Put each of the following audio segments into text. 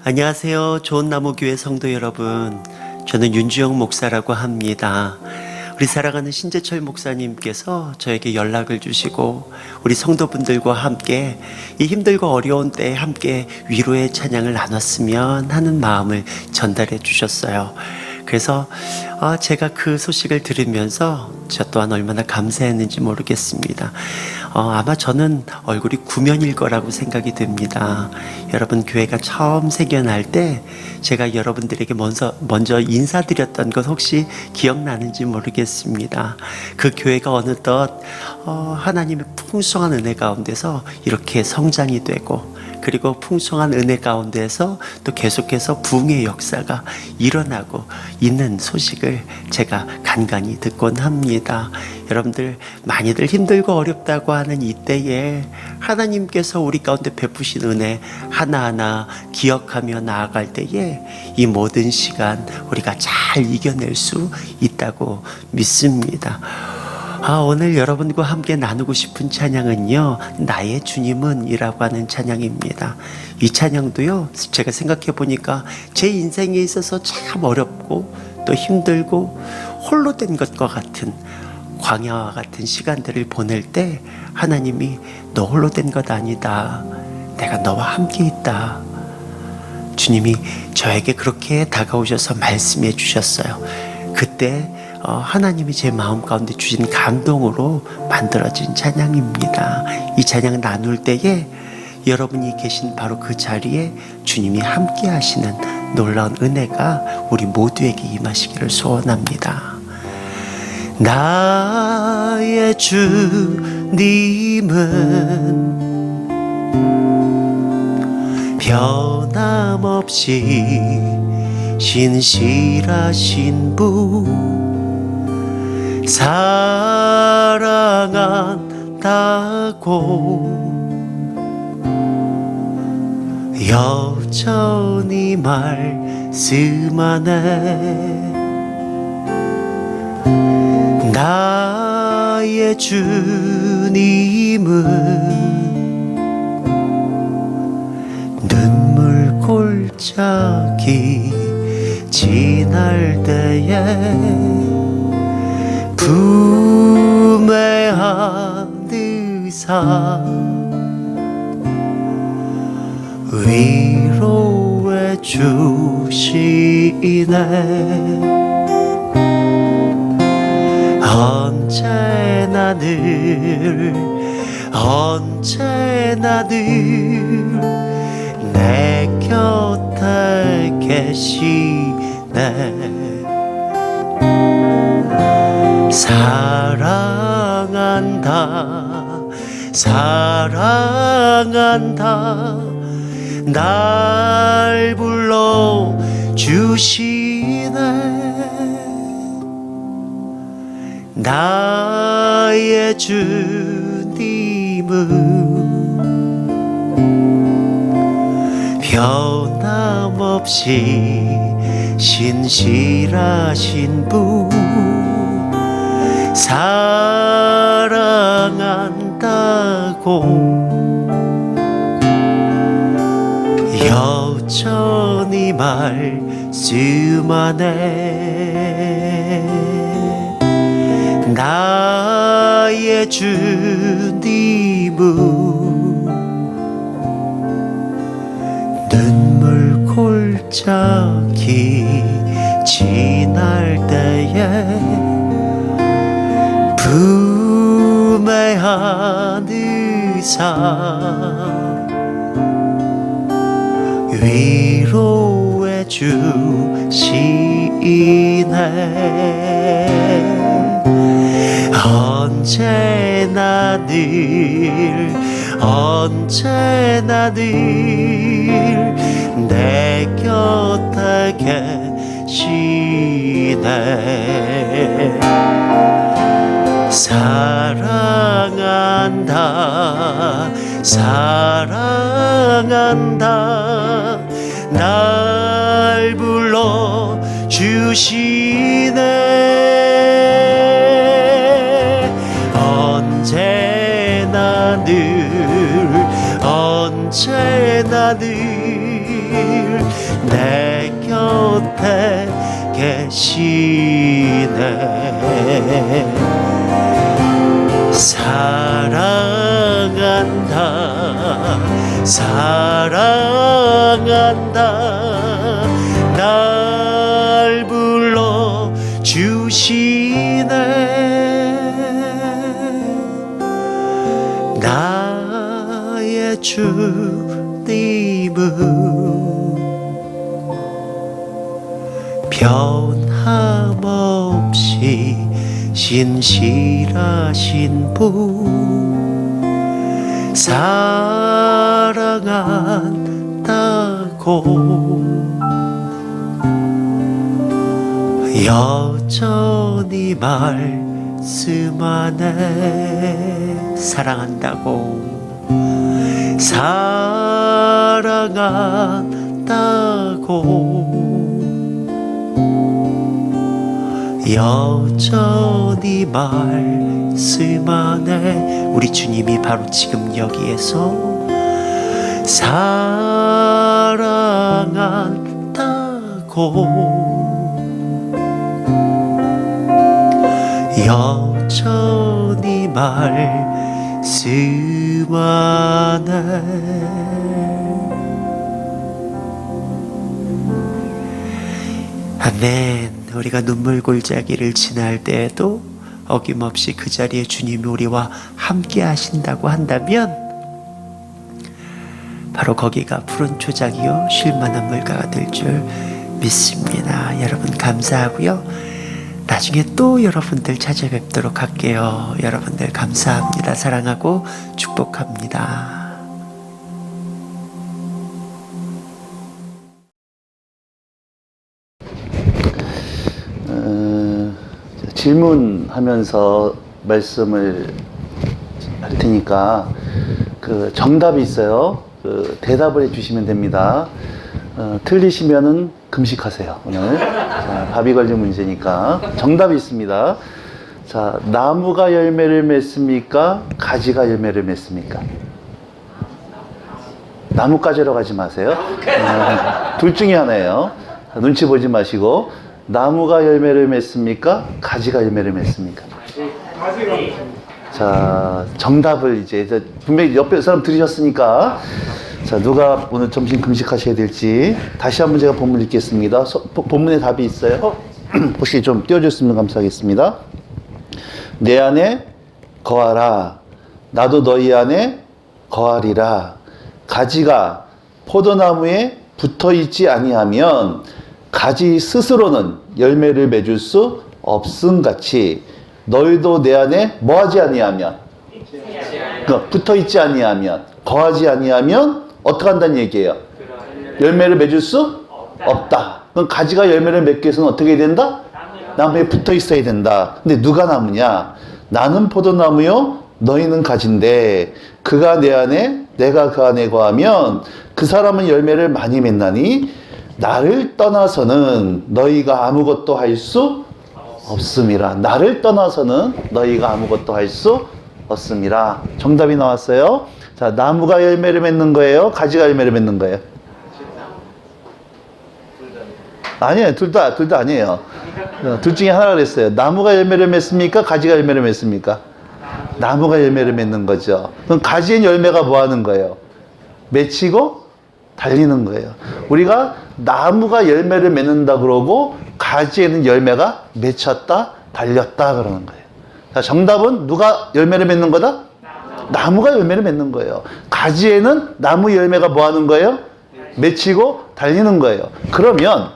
안녕하세요. 좋은나무교회 성도 여러분. 저는 윤주영 목사라고 합니다. 우리 사랑하는 신재철 목사님께서 저에게 연락을 주시고 우리 성도분들과 함께 이 힘들고 어려운 때에 함께 위로의 찬양을 나눴으면 하는 마음을 전달해 주셨어요. 그래서 제가 그 소식을 들으면서 저 또한 얼마나 감사했는지 모르겠습니다. 아마 저는 얼굴이 구면일 거라고 생각이 듭니다. 여러분, 교회가 처음 생겨날 때 제가 여러분들에게 먼저 인사드렸던 것 혹시 기억나는지 모르겠습니다. 그 교회가 어느덧 하나님의 풍성한 은혜 가운데서 이렇게 성장이 되고, 그리고 풍성한 은혜 가운데서 또 계속해서 부흥의 역사가 일어나고 있는 소식을 제가 간간히 듣곤 합니다. 여러분들, 많이들 힘들고 어렵다고 하는 이때에 하나님께서 우리 가운데 베푸신 은혜 하나하나 기억하며 나아갈 때에 이 모든 시간 우리가 잘 이겨낼 수 있다고 믿습니다. 오늘 여러분과 함께 나누고 싶은 찬양은요, 나의 주님은 이라고 하는 찬양입니다. 이 찬양도요, 제가 생각해 보니까 제 인생에 있어서 참 어렵고 또 힘들고 홀로 된 것과 같은 광야와 같은 시간들을 보낼 때 하나님이 너 홀로 된 것 아니다, 내가 너와 함께 있다, 주님이 저에게 그렇게 다가오셔서 말씀해 주셨어요. 그때 하나님이 제 마음 가운데 주신 감동으로 만들어진 찬양입니다. 이 찬양 나눌 때에 여러분이 계신 바로 그 자리에 주님이 함께 하시는 놀라운 은혜가 우리 모두에게 임하시기를 소원합니다. 나의 주님은 변함없이 신실하신 분, 사랑한다고 여전히 말씀하네. 나의 주님은 눈물 골짜기 지날 때에 품에 안으사 위로해 주시네. 언제나 늘 내 곁에 계시네. 사랑한다 날 불러 주시네. 나의 주님은 변함없이 신실하신 분, 사랑한다고 여전히 말씀하네. 나의 주님은 눈물 골짜기 지날 때에 품에 안으사 위로해 주시네. 언제나 늘 내 곁에 계시네. 사랑한다 날 불러 주시네. 언제나 늘 언제나 늘 내 곁에 계시네. 사랑한다 사랑한다 날 불러 주시네. 나의 주님은 변함없이 신실하신 분 사랑한다고 여전히 말씀하네. 사랑한다고 사랑한다고 여전히 말씀하네. 우리 주님이 바로 지금 여기에서 사랑한다고 여전히 말씀하네. 아멘. 우리가 눈물 골짜기를 지날 때에도 어김없이 그 자리에 주님이 우리와 함께 하신다고 한다면 바로 거기가 푸른 초장이요 쉴만한 물가가 될 줄 믿습니다. 여러분 감사하고요. 나중에 또 여러분들 찾아뵙도록 할게요. 여러분들 감사합니다. 사랑하고 축복합니다. 질문하면서 말씀을 할 테니까 그 정답이 있어요. 그 대답을 해주시면 됩니다. 틀리시면은 금식하세요. 오늘 자, 밥이 걸린 문제니까 정답이 있습니다. 자, 나무가 열매를 맺습니까? 가지가 열매를 맺습니까? 나뭇가지로 가지 마세요. 둘 중에 하나예요. 눈치 보지 마시고. 나무가 열매를 맺습니까? 가지가 열매를 맺습니까? 자, 정답을 이제 분명히 옆에 사람 들으셨으니까 자, 누가 오늘 점심 금식하셔야 될지 다시 한번 제가 본문 읽겠습니다. 본문에 답이 있어요. 혹시 좀 띄워줬으면 감사하겠습니다. 내 안에 거하라. 나도 너희 안에 거하리라. 가지가 포도나무에 붙어있지 아니하면 가지 스스로는 열매를 맺을 수 없음같이 너희도 내 안에 뭐하지 아니하면 붙어있지 아니하면 거하지 아니하면 어떻게 한다는 얘기예요? 열매를 맺을 수 없다. 그럼 가지가 열매를 맺기 위해서는 어떻게 해야 된다? 나무에 붙어 있어야 된다. 근데 누가 나무냐? 나는 포도나무요 너희는 가지인데 그가 내 안에 내가 그 안에 거하면 그 사람은 열매를 많이 맺나니 나를 떠나서는 너희가 아무것도 할 수 없음이라. 나를 떠나서는 너희가 아무것도 할 수 없음이라. 정답이 나왔어요. 자, 나무가 열매를 맺는 거예요? 가지가 열매를 맺는 거예요? 아니에요. 둘 다 아니에요. 둘 중에 하나가 그랬어요. 나무가 열매를 맺습니까? 가지가 열매를 맺습니까? 나무가 열매를 맺는 거죠. 그럼 가지엔 열매가 뭐 하는 거예요? 맺히고 달리는 거예요. 우리가 나무가 열매를 맺는다 그러고 가지에는 열매가 맺혔다, 달렸다 그러는 거예요. 자, 정답은 누가 열매를 맺는 거다? 나무가 열매를 맺는 거예요. 가지에는 나무 열매가 뭐 하는 거예요? 맺히고 달리는 거예요. 그러면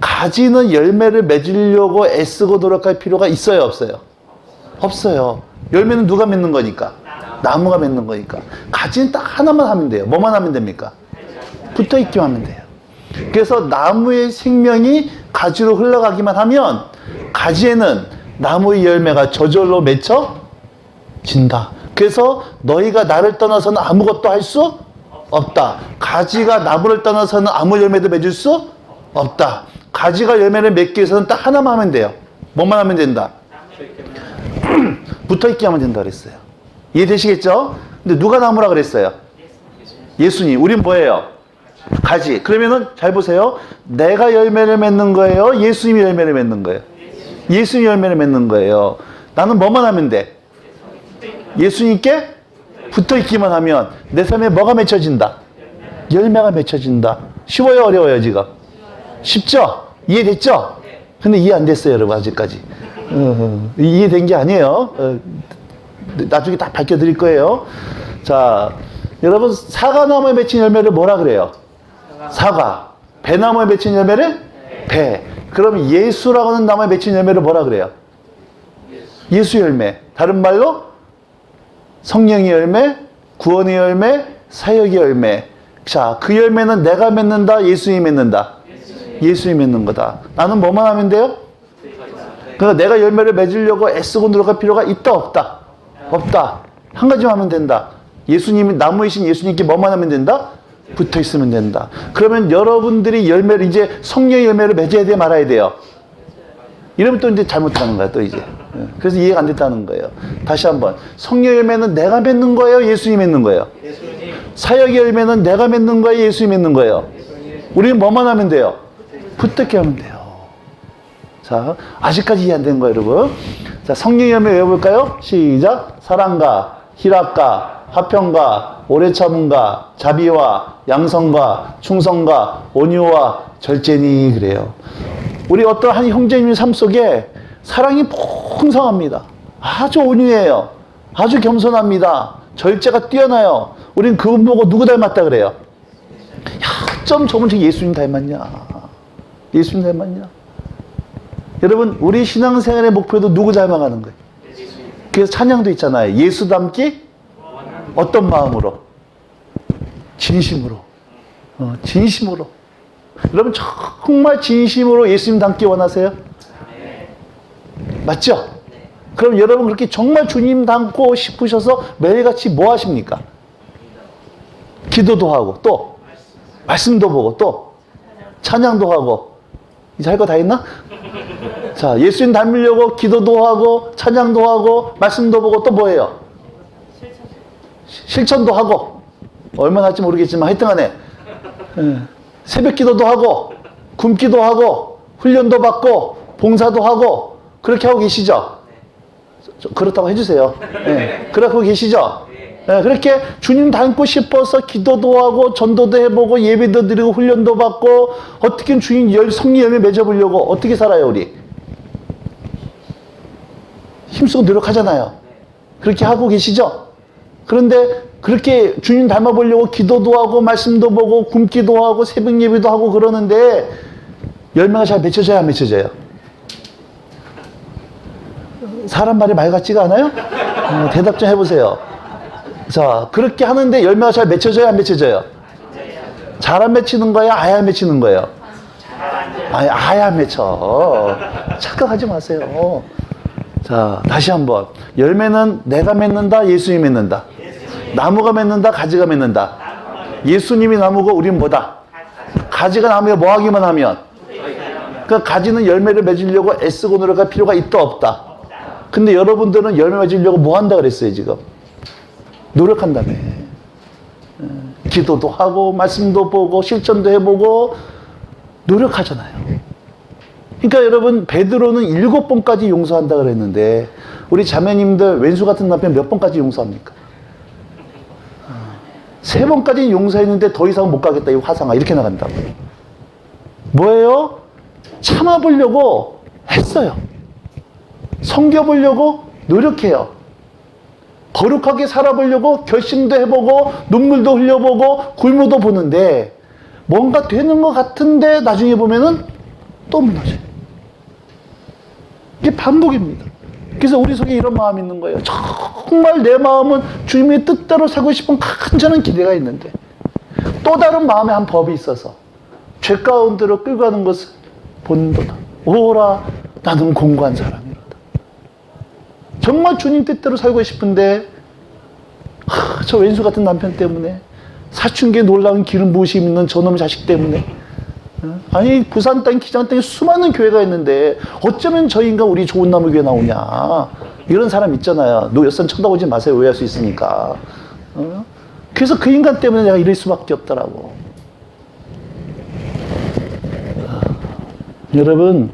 가지는 열매를 맺으려고 애쓰고 노력할 필요가 있어요, 없어요? 없어요. 열매는 누가 맺는 거니까? 나무가 맺는 거니까. 가지는 딱 하나만 하면 돼요. 뭐만 하면 됩니까? 붙어 있기만 하면 돼요. 그래서 나무의 생명이 가지로 흘러가기만 하면 가지에는 나무의 열매가 저절로 맺혀진다. 그래서 너희가 나를 떠나서는 아무것도 할 수 없다. 가지가 나무를 떠나서는 아무 열매도 맺을 수 없다. 가지가 열매를 맺기 위해서는 딱 하나만 하면 돼요. 뭐만 하면 된다? 붙어 있게 하면 된다 그랬어요. 이해되시겠죠? 근데 누가 나무라 그랬어요? 예수님. 우린 뭐예요? 가지. 그러면은 잘 보세요. 내가 열매를 맺는 거예요? 예수님이 열매를 맺는 거예요? 예수님이 열매를 맺는 거예요. 나는 뭐만 하면 돼? 예수님께 붙어 있기만 하면 내 삶에 뭐가 맺혀진다? 열매가 맺혀진다. 쉬워요? 어려워요? 지금? 쉽죠? 이해됐죠? 근데 이해 안 됐어요, 여러분, 아직까지. 이해된 게 아니에요. 나중에 다 밝혀드릴 거예요. 자, 여러분, 사과나무에 맺힌 열매를 뭐라 그래요? 사과. 배나무에 맺힌 열매를? 배. 그럼 예수라고 하는 나무에 맺힌 열매를 뭐라 그래요? 예수 열매. 다른 말로 성령의 열매, 구원의 열매, 사역의 열매. 자, 그 열매는 내가 맺는다, 예수님이 맺는다? 예수님이 맺는 거다. 나는 뭐만 하면 돼요? 그러니까 내가 열매를 맺으려고 애쓰고 노력할 필요가 있다, 없다? 없다. 한 가지만 하면 된다. 예수님이, 나무이신 예수님께 뭐만 하면 된다? 붙어 있으면 된다. 그러면 여러분들이 열매를, 이제 성령의 열매를 맺어야 돼, 말아야 돼요? 이러면 또 이제 잘못하는 거야, 또 이제. 그래서 이해가 안 됐다는 거예요. 다시 한번. 성령의 열매는 내가 맺는 거예요? 예수님이 맺는 거예요? 사역의 열매는 내가 맺는 거예요? 예수님이 맺는 거예요? 우리는 뭐만 하면 돼요? 붙들게 하면 돼요. 자, 아직까지 이해 안 된 거예요, 여러분. 자, 성령의 열매 외워볼까요? 시작. 사랑과, 희락과, 화평과, 오래 참음과, 자비와, 양성과, 충성과, 온유와, 절제니. 그래요. 우리 어떤 한 형제님 삶 속에 사랑이 풍성합니다. 아주 온유해요. 아주 겸손합니다. 절제가 뛰어나요. 우린 그분 보고 누구 닮았다 그래요? 야, 좀 저분 저 예수님 닮았냐? 예수님 닮았냐? 여러분, 우리 신앙생활의 목표도 누구 닮아가는 거예요? 그래서 찬양도 있잖아요. 예수 닮기? 어떤 마음으로? 진심으로. 진심으로. 여러분, 정말 진심으로 예수님 닮기 원하세요? 맞죠? 그럼 여러분 그렇게 정말 주님 닮고 싶으셔서 매일같이 뭐 하십니까? 기도도 하고, 또 말씀도 보고, 또 찬양도 하고. 이제 할 거 다 했나? 자, 예수님 닮으려고 기도도 하고, 찬양도 하고, 말씀도 보고, 또 뭐예요? 실천도 하고. 얼마나 할지 모르겠지만 하여튼 간에 새벽 기도도 하고, 굶기도 하고, 훈련도 받고, 봉사도 하고, 그렇게 하고 계시죠? 그렇다고 해주세요. 네. 그렇게 하고 계시죠? 네. 그렇게 주님 닮고 싶어서 기도도 하고, 전도도 해보고, 예배도 드리고, 훈련도 받고, 어떻게 주님 성령 열매 맺어보려고 어떻게 살아요, 우리? 힘쓰고 노력하잖아요. 그렇게 하고 계시죠? 그런데 그렇게 주님 닮아보려고 기도도 하고, 말씀도 보고, 굶기도 하고, 새벽 예배도 하고 그러는데 열매가 잘 맺혀져야 안 맺혀져요? 사람 말이 말 같지가 않아요? 대답 좀 해보세요. 자, 그렇게 하는데 열매가 잘 맺혀져야 안 맺혀져요? 잘 안 맺히는 거예요? 아예 안 맺히는 거예요? 아예 안 맺혀. 착각하지 마세요. 자, 다시 한번. 열매는 내가 맺는다, 예수님이 맺는다? 나무가 맺는다, 가지가 맺는다? 예수님이 나무고 우린 뭐다? 가지가 나무에 뭐 하기만 하면? 그러니까 가지는 열매를 맺으려고 애쓰고 노력할 필요가 있다, 없다? 근데 여러분들은 열매 맺으려고 뭐 한다 그랬어요, 지금? 노력한다며. 기도도 하고, 말씀도 보고, 실천도 해보고, 노력하잖아요. 그러니까 여러분, 베드로는 7번까지 용서한다 그랬는데, 우리 자매님들 왼수 같은 남편 몇 번까지 용서합니까? 3번까지 용서했는데 더 이상은 못 가겠다, 이 화상아. 이렇게 나간다고. 뭐예요? 참아보려고 했어요. 섬겨보려고 노력해요. 거룩하게 살아보려고 결심도 해보고, 눈물도 흘려보고, 굶어도 보는데, 뭔가 되는 것 같은데, 나중에 보면은 또 무너져요. 이게 반복입니다. 그래서 우리 속에 이런 마음이 있는 거예요. 정말 내 마음은 주님의 뜻대로 살고 싶은 간절한 기대가 있는데, 또 다른 마음의 한 법이 있어서 죄 가운데로 끌고 가는 것을 본도다. 오라, 나는 공고한 사람이로다. 정말 주님 뜻대로 살고 싶은데, 저 왼수 같은 남편 때문에, 사춘기에 놀라운 기름 부으심 있는 저놈 자식 때문에, 아니 부산 땅, 기장 땅에 수많은 교회가 있는데 어쩌면 저 인간 우리 좋은 나무 교회 나오냐, 이런 사람 있잖아요. 여선 쳐다보지 마세요. 오해할 수 있으니까. 그래서 그 인간 때문에 내가 이럴 수밖에 없더라고. 여러분,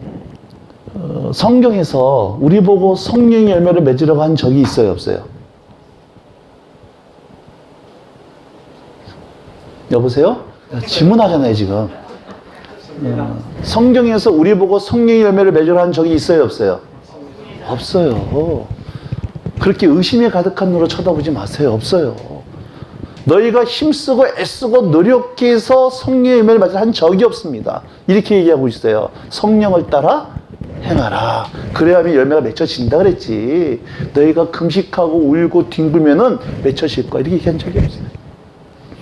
성경에서 우리 보고 성령의 열매를 맺으라고 한 적이 있어요, 없어요? 여보세요? 질문하잖아요, 지금. 성경에서 우리 보고 성령의 열매를 맺으라고 한 적이 있어요, 없어요? 없어요. 그렇게 의심에 가득한 눈으로 쳐다보지 마세요. 없어요. 너희가 힘쓰고 애쓰고 노력해서 성령의 열매를 맺으라 한 적이 없습니다. 이렇게 얘기하고 있어요. 성령을 따라 행하라. 그래야만 열매가 맺혀진다 그랬지. 너희가 금식하고 울고 뒹굴면은 맺혀질 거야. 이렇게 얘기한 적이 없어요.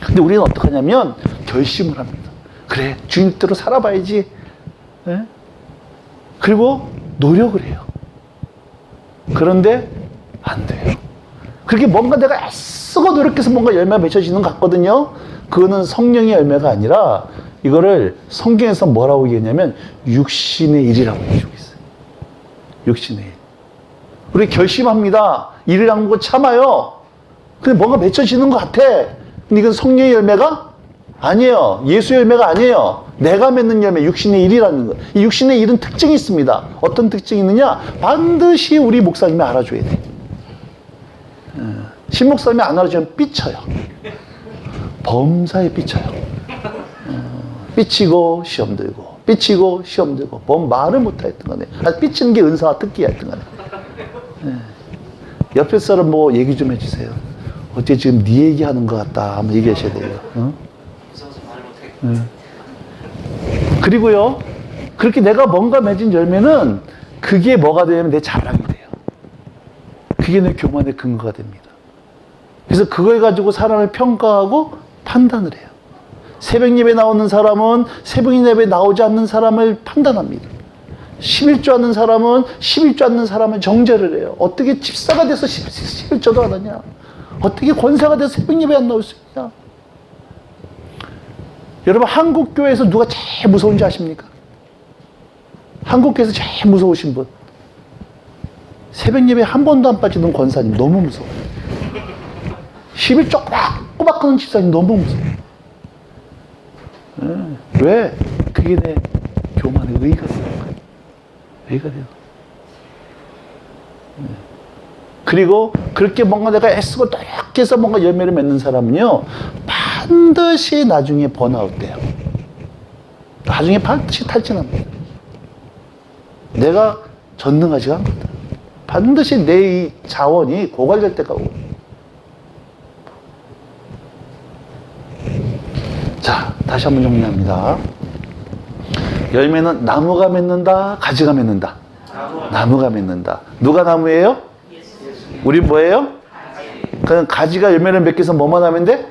근데 우리는 어떡하냐면 결심을 합니다. 그래, 주님 뜻대로 살아봐야지. 네? 그리고 노력을 해요. 그런데 안 돼요. 그렇게 뭔가 내가 애쓰고 노력해서 뭔가 열매가 맺혀지는 것 같거든요. 그거는 성령의 열매가 아니라 이거를 성경에서 뭐라고 얘기했냐면 육신의 일이라고 얘기하고 있어요. 육신의 일. 우리 결심합니다. 일을 안 하고 참아요. 근데 뭔가 맺혀지는 것 같아. 근데 이건 성령의 열매가 아니에요. 예수의 열매가 아니에요. 내가 맺는 열매, 육신의 일이라는 거. 이 육신의 일은 특징이 있습니다. 어떤 특징이 있느냐? 반드시 우리 목사님이 알아줘야 돼. 신목사님이 안 알아주면 삐쳐요. 범사에 삐쳐요. 삐치고 시험 들고, 삐치고 시험 들고, 말을 못하였던 거네. 삐치는 게 은사와 특기였던 거네. 옆에 사람 뭐 얘기 좀 해주세요. 어떻게 지금 네 얘기하는 것 같다. 한번 얘기하셔야 돼요. 어? 그리고요, 그렇게 내가 뭔가 맺은 열매는 그게 뭐가 되냐면 내 자랑이 돼요. 그게 내 교만의 근거가 됩니다. 그래서 그걸 가지고 사람을 평가하고 판단을 해요. 새벽 예배 나오는 사람은 새벽 예배 나오지 않는 사람을 판단합니다. 11조 하는 사람은 11조 않는 사람을 정죄를 해요. 어떻게 집사가 돼서 11조도 안 하냐? 어떻게 권사가 돼서 새벽 예배 안 나올 수 있냐? 여러분, 한국 교회에서 누가 제일 무서운지 아십니까? 한국 교회에서 제일 무서우신 분. 새벽 예배 한 번도 안 빠지는 권사님 너무 무서워요. 11조 꼬박꼬박 하는 집사님 너무 무서워요. 왜? 그게 내 교만의 의의가 되는 거예요. 의의가 돼요. 그리고 그렇게 뭔가 내가 애쓰고 노력해서 뭔가 열매를 맺는 사람은요, 반드시 나중에 번아웃 돼요. 나중에 반드시 탈진합니다. 내가 전능하지가 않거든. 반드시 내 이 자원이 고갈될 때가 오고. 자, 다시 한번 정리합니다. 열매는 나무가 맺는다, 가지가 맺는다? 나무가 맺는다. 누가 나무예요? 우리 뭐예요? 그냥 가지가 열매를 맺기 위해서 뭐만 하면 돼?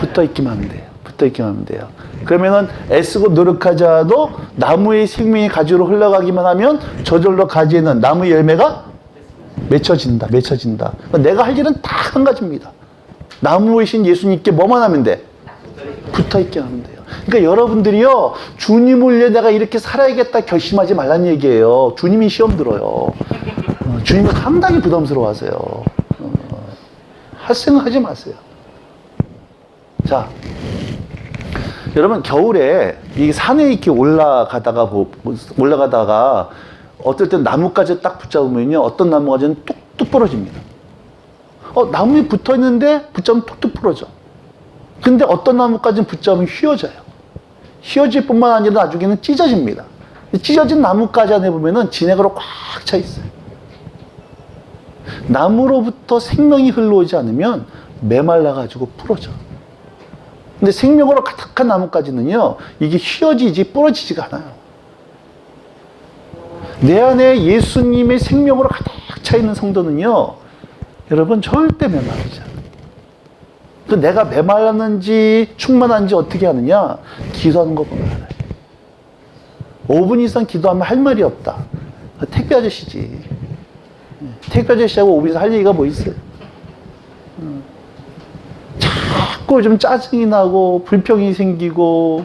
붙어 있기만 하면 돼요. 붙어 있기만 하면 돼요. 그러면은 애쓰고 노력하지 않아도 나무의 생명이 가지로 흘러가기만 하면 저절로 가지에는 나무의 열매가 맺혀진다. 내가 할 일은 딱 한 가지입니다. 나무이신 예수님께 뭐만 하면 돼? 붙어 있게 하면 돼요. 그러니까 여러분들이요, 주님을 위해 내가 이렇게 살아야겠다 결심하지 말란 얘기예요. 주님이 시험 들어요. 주님이 상당히 부담스러워하세요. 할 생각 하지 마세요. 자, 여러분, 겨울에 이 산에 이렇게 올라가다가 어떨 땐 나뭇가지 딱 붙잡으면요, 어떤 나뭇가지는 뚝뚝 부러집니다. 나무에 붙어 있는데 붙잡으면 뚝뚝 부러져. 근데 어떤 나뭇가지는 붙잡으면 휘어져요. 휘어질 뿐만 아니라 나중에는 찢어집니다. 찢어진 나뭇가지 안에 보면은 진액으로 꽉 차 있어요. 나무로부터 생명이 흘러오지 않으면 메말라가지고 부러져. 근데 생명으로 가득한 나뭇가지는요, 이게 휘어지지 부러지지가 않아요. 내 안에 예수님의 생명으로 가득 차 있는 성도는요, 여러분 절대 메마르지 않아요. 내가 메말랐는지 충만한지 어떻게 하느냐? 기도하는 거 보면 알아요. 5분 이상 기도하면 할 말이 없다. 택배 아저씨지. 택배 아저씨하고 5분 이상 할 얘기가 뭐 있어요? 자꾸 좀 짜증이 나고 불평이 생기고,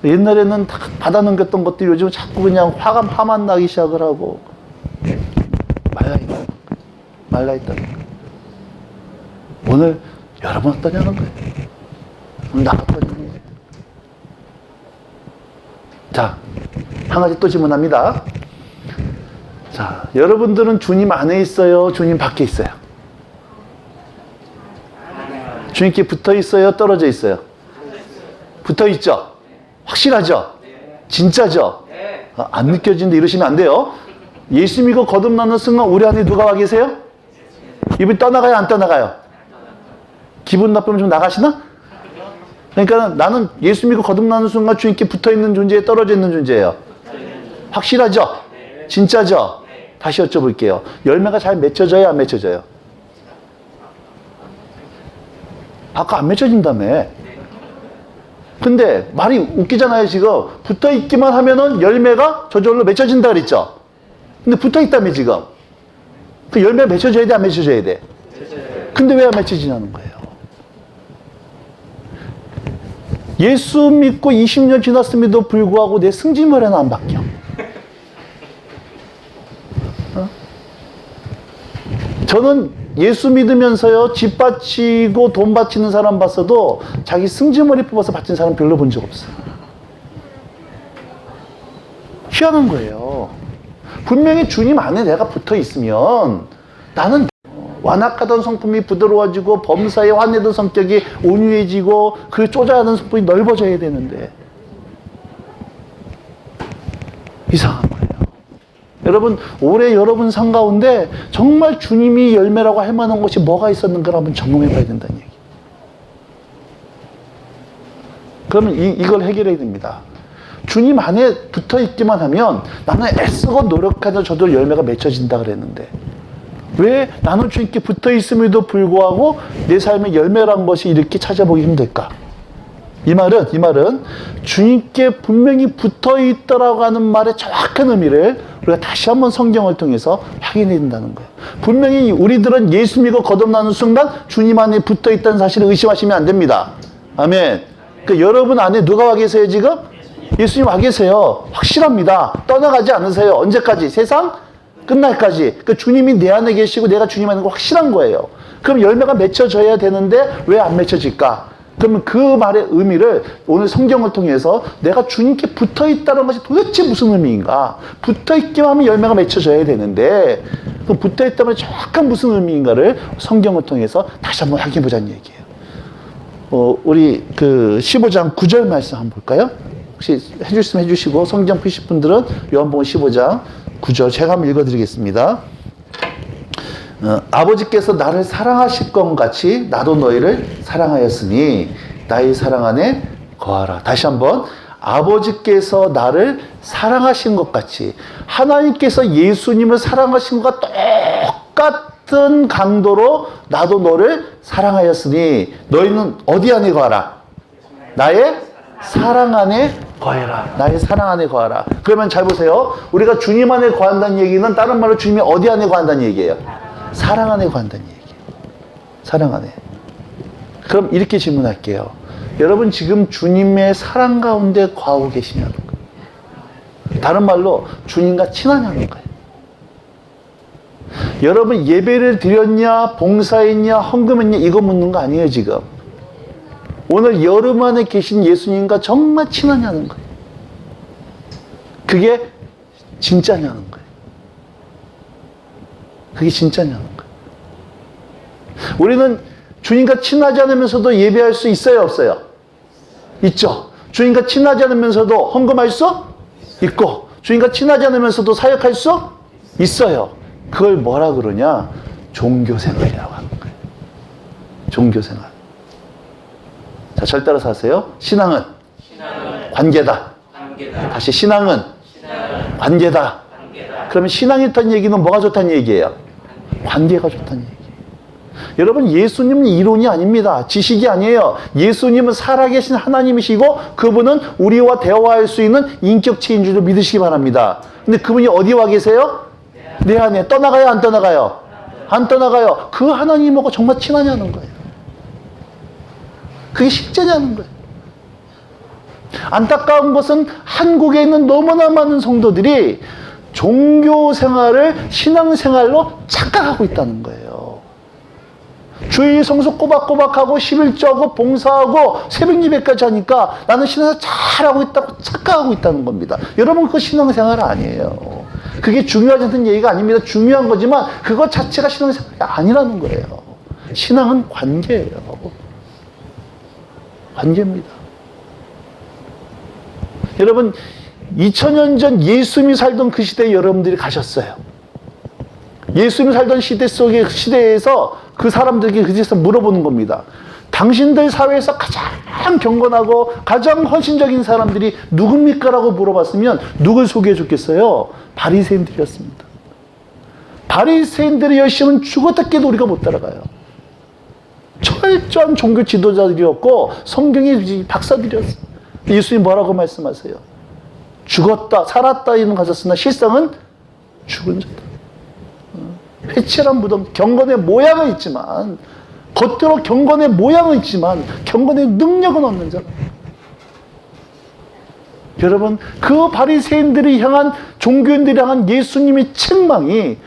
옛날에는 다 받아넘겼던 것들이 요즘 자꾸 그냥 화만 나기 시작을 하고 말라있다는 거예요. 오늘 여러분 어떠냐는 거예요. 나 어떠냐는 거예요. 자, 한 가지 또 질문합니다. 자, 여러분들은 주님 안에 있어요? 주님 밖에 있어요? 주님께 붙어 있어요? 떨어져 있어요? 붙어 있죠? 확실하죠? 진짜죠? 안 느껴지는데 이러시면 안 돼요. 예수 믿고 거듭나는 순간 우리 안에 누가 와 계세요? 이분이 떠나가요? 안 떠나가요? 기분 나쁘면 좀 나가시나? 그러니까 나는 예수 믿고 거듭나는 순간 주님께 붙어있는 존재에 떨어져 있는 존재예요. 확실하죠? 진짜죠? 다시 여쭤볼게요. 열매가 잘 맺혀져요? 안 맺혀져요? 아까 안 맺혀진다며. 근데 말이 웃기잖아요. 지금 붙어있기만 하면은 열매가 저절로 맺혀진다 그랬죠? 근데 붙어있다며 지금. 그 열매가 맺혀져야 돼? 안 맺혀져야 돼? 근데 왜 안 맺혀지냐는 거예요. 예수 믿고 20년 지났음에도 불구하고 내 승진물에는 안 바뀌어. 저는 예수 믿으면서요, 집 바치고 돈 바치는 사람 봤어도 자기 승진머리 뽑아서 바친 사람 별로 본 적 없어요. 희한한 거예요. 분명히 주님 안에 내가 붙어 있으면 나는 완악하던 성품이 부드러워지고 범사에 화내던 성격이 온유해지고 그 쪼자하는 성품이 넓어져야 되는데 이상한 거예요. 여러분, 올해 여러분 삶 가운데 정말 주님이 열매라고 할 만한 것이 뭐가 있었는가를 한번 점검해 봐야 된다는 얘기. 그러면 이걸 해결해야 됩니다. 주님 안에 붙어 있기만 하면 나는 애쓰고 노력해서 저도 열매가 맺혀진다 그랬는데 왜 나는 주님께 붙어 있음에도 불구하고 내 삶의 열매란 것이 이렇게 찾아보기 힘들까? 이 말은 주님께 분명히 붙어 있더라고 하는 말의 정확한 의미를 우리가 다시 한번 성경을 통해서 확인해야 된다는 거예요. 분명히 우리들은 예수 믿고 거듭나는 순간 주님 안에 붙어 있다는 사실을 의심하시면 안 됩니다. 아멘. 그러니까 여러분 안에 누가 와 계세요 지금? 예수님 와 계세요. 확실합니다. 떠나가지 않으세요. 언제까지? 세상 끝날까지. 그러니까 주님이 내 안에 계시고 내가 주님 안에 확실한 거예요. 그럼 열매가 맺혀져야 되는데 왜 안 맺혀질까? 그러면 그 말의 의미를 오늘 성경을 통해서 내가 주님께 붙어 있다는 것이 도대체 무슨 의미인가? 붙어 있기만 하면 열매가 맺혀져야 되는데 그 붙어 있다면 정확한 무슨 의미인가를 성경을 통해서 다시 한번 확인해 보자는 얘기예요. 우리 그 15장 9절 말씀 한번 볼까요? 혹시 해주시면 해주시고 성경 푸실 분들은 요한복음 15장 9절 제가 한번 읽어드리겠습니다. 아버지께서 나를 사랑하실 것 같이 나도 너희를 사랑하였으니 나의 사랑 안에 거하라. 다시 한번 아버지께서 나를 사랑하신 것 같이 하나님께서 예수님을 사랑하신 것과 똑같은 강도로 나도 너를 사랑하였으니 너희는 어디 안에 거하라? 나의 사랑 안에 거해라. 나의 사랑 안에 거하라. 그러면 잘 보세요. 우리가 주님 안에 거한다는 얘기는 다른 말로 주님이 어디 안에 거한다는 얘기예요? 사랑 안에 거한다는 얘기예요. 사랑 안에. 그럼 이렇게 질문할게요. 여러분 지금 주님의 사랑 가운데 거하고 계시냐는 거예요. 다른 말로 주님과 친하냐는 거예요. 여러분 예배를 드렸냐, 봉사했냐, 헌금했냐 이거 묻는 거 아니에요 지금. 오늘 여름 안에 계신 예수님과 정말 친하냐는 거예요. 그게 진짜냐는 거예요. 그게 진짜냐는 거예요. 우리는 주님과 친하지 않으면서도 예배할 수 있어요, 없어요? 있죠. 주님과 친하지 않으면서도 헌금할 수 있고, 주님과 친하지 않으면서도 사역할 수 있어요. 그걸 뭐라 그러냐? 종교생활이라고 하는 거예요. 종교생활. 자, 절 따라서 하세요. 신앙은 관계다. 다시 신앙은 관계다. 그러면 신앙이 좋다는 얘기는 뭐가 좋다는 얘기예요? 관계가 좋다는 얘기예요. 여러분 예수님은 이론이 아닙니다. 지식이 아니에요. 예수님은 살아계신 하나님이시고 그분은 우리와 대화할 수 있는 인격체인 줄로 믿으시기 바랍니다. 근데 그분이 어디 와 계세요? 내 안에. 떠나가요? 안 떠나가요? 안 떠나가요. 그 하나님하고 정말 친하냐는 거예요. 그게 실제냐는 거예요. 안타까운 것은 한국에 있는 너무나 많은 성도들이 종교 생활을 신앙 생활로 착각하고 있다는 거예요. 주일 성수 꼬박꼬박하고 11조하고 봉사하고 새벽 예배까지 하니까 나는 신앙생활 잘하고 있다고 착각하고 있다는 겁니다. 여러분 그거 신앙생활 아니에요. 그게 중요하지 않은 얘기가 아닙니다. 중요한 거지만 그것 자체가 신앙생활이 아니라는 거예요. 신앙은 관계예요. 관계입니다. 여러분 2000년 전 예수님이 살던 그 시대에 여러분들이 가셨어요. 예수님이 살던 시대에서 그 사람들에게 그제서 물어보는 겁니다. 당신들 사회에서 가장 경건하고 가장 헌신적인 사람들이 누굽니까? 라고 물어봤으면 누굴 소개해 줬겠어요? 바리새인들이었습니다. 바리새인들의 열심은 죽었다 깨도 우리가 못 따라가요. 철저한 종교 지도자들이었고 성경의 박사들이었어요. 예수님 뭐라고 말씀하세요? 죽었다 살았다 이는 가졌으나 실상은 죽은 자다. 회칠한 무덤, 경건의 모양은 있지만 겉으로 경건의 모양은 있지만 경건의 능력은 없는 자다. 여러분 그 바리새인들이 향한 종교인들이 향한 예수님의 책망이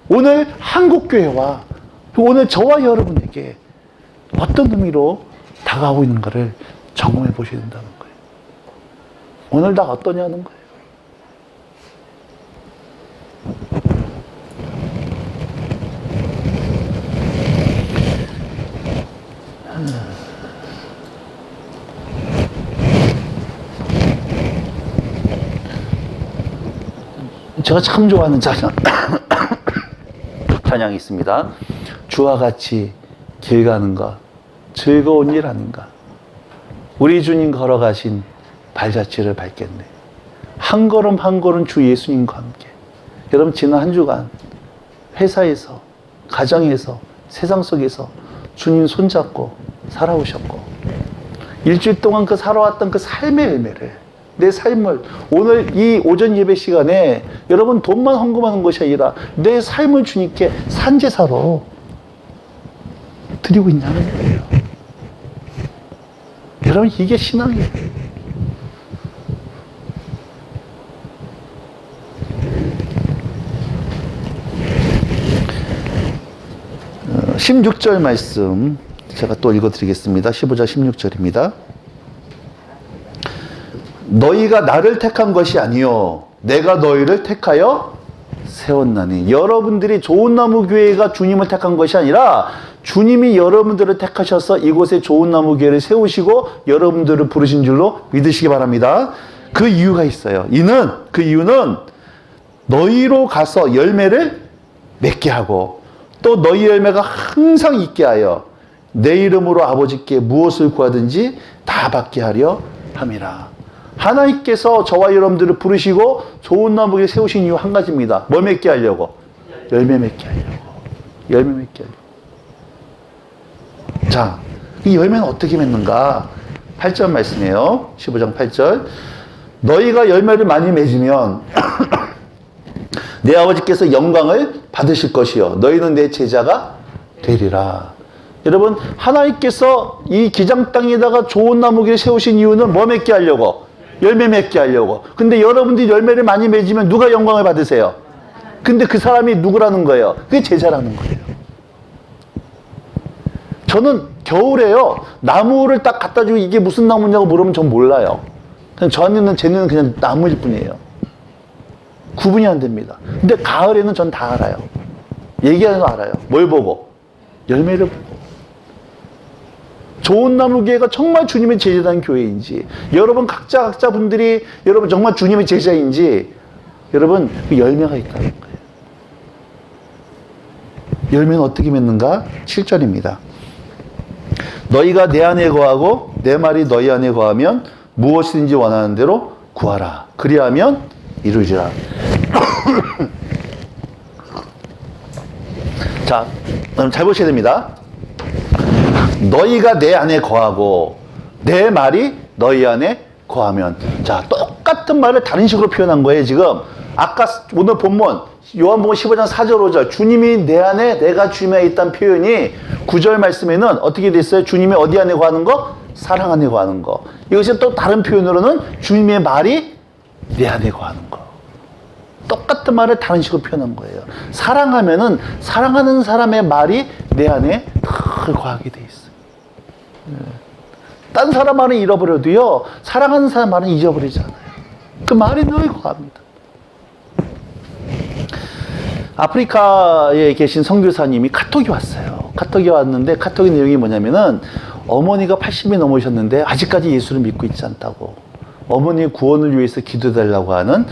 오늘 한국교회와 오늘 저와 여러분에게 어떤 의미로 다가오고 있는가를 점검해 보셔야 된다는 거예요. 오늘 나 어떠냐는 거예요. 제가 참 좋아하는 찬양이 있습니다. 주와 같이 길 가는 것 즐거운 일 아닌가. 우리 주님 걸어가신 발자취를 밟겠네. 한 걸음 한 걸음 주 예수님과 함께. 여러분 지난 한 주간 회사에서 가정에서 세상 속에서 주님 손잡고 살아오셨고 일주일 동안 그 살아왔던 그 삶의 의미를 내 삶을 오늘 이 오전 예배 시간에 여러분 돈만 헌금하는 것이 아니라 내 삶을 주님께 산제사로 드리고 있냐는 거예요. 여러분 이게 신앙이에요. 어, 16절 말씀 제가 또 읽어드리겠습니다. 15절 16절입니다. 너희가 나를 택한 것이 아니요 내가 너희를 택하여 세웠나니. 여러분들이 좋은 나무 교회가 주님을 택한 것이 아니라 주님이 여러분들을 택하셔서 이곳에 좋은 나무 교회를 세우시고 여러분들을 부르신 줄로 믿으시기 바랍니다. 그 이유가 있어요. 그 이유는 너희로 가서 열매를 맺게 하고 또 너희 열매가 항상 있게 하여 내 이름으로 아버지께 무엇을 구하든지 다 받게 하려 함이라. 하나님께서 저와 여러분들을 부르시고 좋은 나무에 세우신 이유 한 가지입니다. 뭘 맺게 하려고? 열매 맺게 하려고. 열매 맺게 하려고. 자, 이 열매는 어떻게 맺는가? 8절 말씀이에요. 15장 8절. 너희가 열매를 많이 맺으면 내 아버지께서 영광을 받으실 것이요 너희는 내 제자가 되리라. 여러분 하나님께서 이 기장 땅에다가 좋은 나무를 세우신 이유는 뭐 맺게 하려고? 열매 맺게 하려고. 근데 여러분들이 열매를 많이 맺으면 누가 영광을 받으세요? 근데 그 사람이 누구라는 거예요? 그게 제자라는 거예요. 저는 겨울에요 나무를 딱 갖다 주고 이게 무슨 나무냐고 물으면 전 몰라요. 저한테는 제 눈은 그냥 나무일 뿐이에요. 구분이 안 됩니다. 근데 가을에는 전 다 알아요. 얘기하는 거 알아요. 뭘 보고? 열매를 보고. 좋은 나무 교회가 정말 주님의 제자된 교회인지 여러분 각자 분들이 여러분 정말 주님의 제자인지 여러분 그 열매가 있다는 거예요. 열매는 어떻게 맺는가? 7절입니다. 너희가 내 안에 거하고 내 말이 너희 안에 거하면 무엇이든지 원하는 대로 구하라. 그리하면 이루리라. 자, 그럼 잘 보셔야 됩니다. 너희가 내 안에 거하고 내 말이 너희 안에 거하면. 자, 똑같은 말을 다른 식으로 표현한 거예요. 지금 아까 오늘 본문 요한복음 15장 4절 5절 주님이 내 안에 내가 주님 안에 있다는 표현이 9절 말씀에는 어떻게 됐어요? 주님이 어디 안에 거하는 거? 사랑 안에 거하는 거. 이것이 또 다른 표현으로는 주님의 말이 내 안에 거하는 거. 똑같은 말을 다른 식으로 표현한 거예요. 사랑하면은 사랑하는 사람의 말이 내 안에 늘 거하게 돼 있어요. 딴 사람 말은 잃어버려도요, 사랑하는 사람 말은 잊어버리지 않아요. 그 말이 늘 거합니다. 아프리카에 계신 선교사님이 카톡이 왔어요. 카톡이 왔는데 카톡의 내용이 뭐냐면은 어머니가 80이 넘으셨는데 아직까지 예수를 믿고 있지 않다고, 어머니의 구원을 위해서 기도해달라고 하는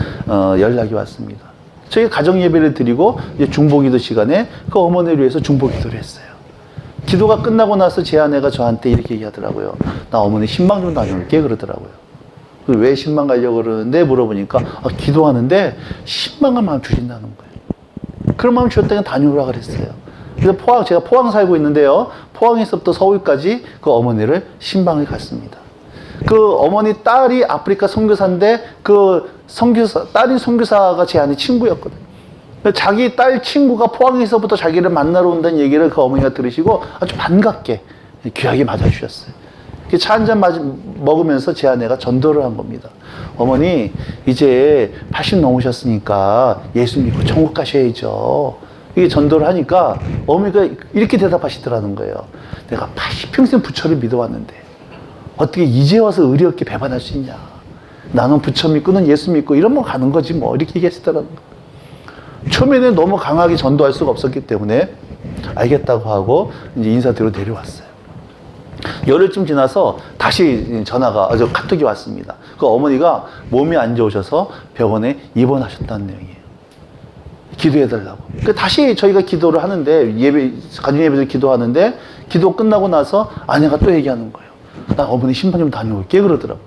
연락이 왔습니다. 저희 가정 예배를 드리고 이제 중보기도 시간에 그 어머니를 위해서 중보기도를 했어요. 기도가 끝나고 나서 제 아내가 저한테 이렇게 얘기하더라고요. 나 어머니 신방 좀 다녀올게 그러더라고요. 왜 신방 가려고 그러는데 물어보니까 기도하는데 신방을 마음 주신다는 거예요. 그런 마음 주셨다니까 다녀오라 그랬어요. 그래서 제가 포항 살고 있는데요, 포항에서부터 서울까지 그 어머니를 신방을 갔습니다. 그 어머니 딸이 아프리카 선교사인데 그 딸인 선교사가 제 아내 친구였거든요. 자기 딸 친구가 포항에서부터 자기를 만나러 온다는 얘기를 그 어머니가 들으시고 아주 반갑게 귀하게 맞아주셨어요. 차 한잔 먹으면서 제 아내가 전도를 한 겁니다. 어머니, 이제 80 넘으셨으니까 예수 믿고 천국 가셔야죠. 이게 전도를 하니까 어머니가 이렇게 대답하시더라는 거예요. 내가 80평생 부처를 믿어왔는데 어떻게 이제 와서 의리 없게 배반할 수 있냐. 나는 부처 믿고는 예수 믿고 이러면 가는 거지 뭐, 이렇게 얘기하시더라는 거예요. 처음에는 너무 강하게 전도할 수가 없었기 때문에 알겠다고 하고 이제 인사드리고 내려왔어요. 열흘쯤 지나서 다시 저 카톡이 왔습니다. 그 어머니가 몸이 안 좋으셔서 병원에 입원하셨다는 내용이에요. 기도해달라고. 다시 저희가 기도를 하는데, 가정 예배를 기도하는데, 기도 끝나고 나서 아내가 또 얘기하는 거예요. 나 어머니 신방 좀 다녀올게 그러더라고요.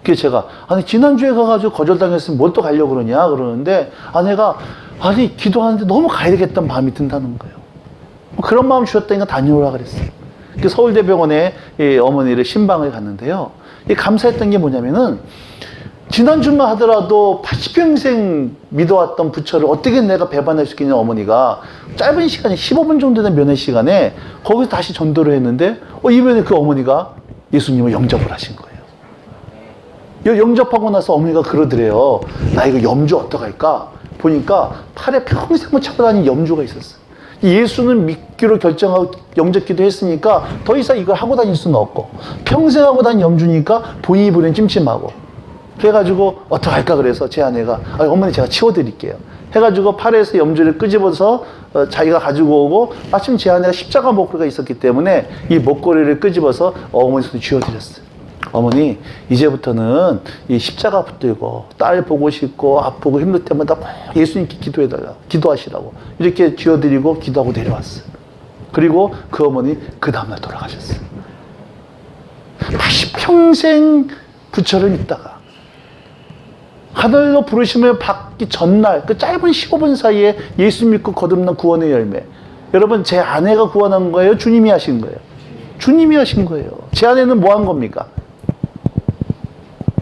그래서 제가, 지난주에 가가지고 거절당했으면 뭘 또 가려고 그러냐 그러는데, 아내가, 기도하는데 너무 가야 되겠다는 마음이 든다는 거예요. 그런 마음 주셨다니까 다녀오라 그랬어요. 서울대병원에 어머니를 신방을 갔는데요. 감사했던 게 뭐냐면은, 지난주만 하더라도 80평생 믿어왔던 부처를 어떻게 내가 배반할 수 있겠냐, 어머니가. 짧은 시간에 15분 정도 된 면회 시간에 거기서 다시 전도를 했는데, 이번에 그 어머니가 예수님을 영접을 하신 거예요. 영접하고 나서 어머니가 그러더래요. 나 이거 염주 어떡할까? 보니까 팔에 평생을 차고 다니는 염주가 있었어요. 예수는 믿기로 결정하고 영접기도 했으니까 더 이상 이걸 하고 다닐 수는 없고, 평생 하고 다닌 염주니까 본인이 보기엔 찜찜하고, 그래가지고 어떡할까 그래서 제 아내가 어머니 제가 치워드릴게요 해가지고 팔에서 염주를 끄집어서 자기가 가지고 오고, 마침 제 아내가 십자가 목걸이가 있었기 때문에 이 목걸이를 끄집어서 어머니 손에 쥐어드렸어요. 어머니, 이제부터는 이 십자가 붙들고 딸 보고 싶고 아프고 힘들 때마다 꼭 예수님께 기도하시라고 이렇게 쥐어드리고 기도하고 내려왔어요. 그리고 그 어머니 그 다음날 돌아가셨어요. 80평생 부처를 믿다가 하늘로 부르심을 받기 전날 그 짧은 15분 사이에 예수 믿고 거듭난 구원의 열매. 여러분, 제 아내가 구원한 거예요? 주님이 하신 거예요? 주님이 하신 거예요. 제 아내는 뭐 한 겁니까?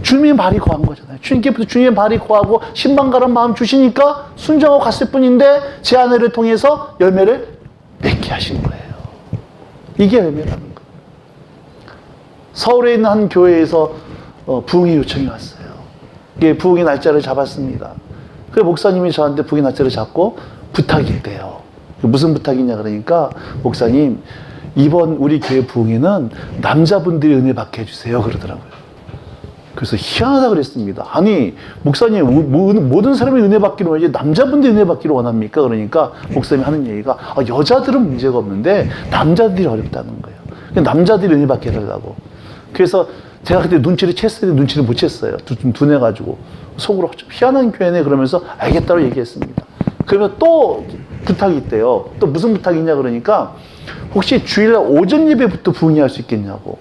주님의 발이 거한 거잖아요. 주님께부터 주님의 발이 거하고 신방 가란 마음 주시니까 순종하고 갔을 뿐인데, 제 아내를 통해서 열매를 맺게 하신 거예요. 이게 열매라는 거예요. 서울에 있는 한 교회에서 부흥의 요청이 왔어요. 이게 부흥의 날짜를 잡았습니다. 그 목사님이 저한테 부흥의 날짜를 잡고 부탁이 있대요. 무슨 부탁이냐 그러니까, 목사님, 이번 우리 교회 부흥회는 남자분들이 은혜 받게 해주세요 그러더라고요. 그래서 희한하다 그랬습니다. 아니, 목사님, 모든 사람이 은혜 받기를 원하지 남자분들이 은혜 받기를 원합니까? 그러니까 목사님이 하는 얘기가, 여자들은 문제가 없는데 남자들이 어렵다는 거예요. 남자들이 은혜 받게 해달라고. 그래서 제가 그때 눈치를 챘어요. 눈치를 못 챘어요. 좀 둔해가지고. 속으로 좀 희한한 교회네 그러면서 알겠다고 얘기했습니다. 그러면 또 부탁이 있대요. 또 무슨 부탁이냐 그러니까, 혹시 주일날 오전 예배부터 부흥회 할 수 있겠냐고.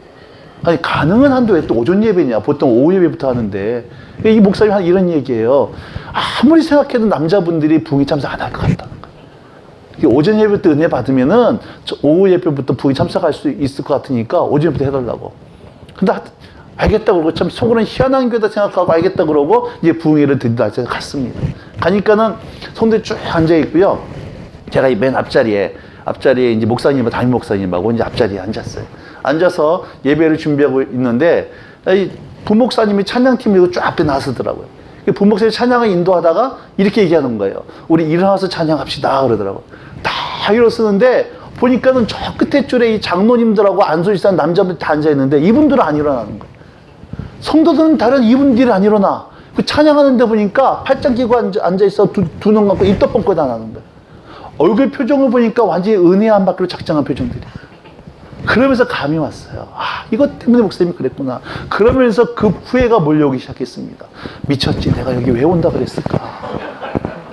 아니, 가능한 한도 왜 또 오전 예배냐. 보통 오후 예배부터 하는데. 이 목사님이 하는 이런 얘기예요. 아무리 생각해도 남자분들이 부흥회 참석 안 할 것 같다는 거예요. 오전 예배부터 은혜 받으면은 오후 예배부터 부흥회 참석할 수 있을 것 같으니까 오전 예배부터 해달라고. 근데 알겠다고 그러고, 참 속으로는 희한한 교회다 생각하고 알겠다 그러고 이제 부흥회를 드리다 제가 갔습니다. 가니까는 성도들이 쭉 앉아있고요. 제가 맨 앞자리에 이제 목사님하고 담임 목사님하고 이제 앞자리에 앉았어요. 앉아서 예배를 준비하고 있는데, 부목사님이 찬양팀이고 쫙 앞에 나서더라고요. 부목사님 찬양을 인도하다가 이렇게 얘기하는 거예요. 우리 일어나서 찬양합시다 그러더라고. 다 일어서는데 보니까는 저 끝에 줄에 이 장로님들하고 안수지산 남자분들 다 앉아있는데 이분들은 안 일어나는 거예요. 성도들은 다른 이분들이 안 일어나. 그 찬양하는데 보니까 팔짱 끼고 앉아있어 두 눈 감고 입 덮고 다 나는 거예요. 얼굴 표정을 보니까 완전히 은혜 안 받기로 작정한 표정들이. 그러면서 감이 왔어요. 아, 이것 때문에 목사님이 그랬구나. 그러면서 그 후회가 몰려오기 시작했습니다. 미쳤지. 내가 여기 왜 온다 그랬을까.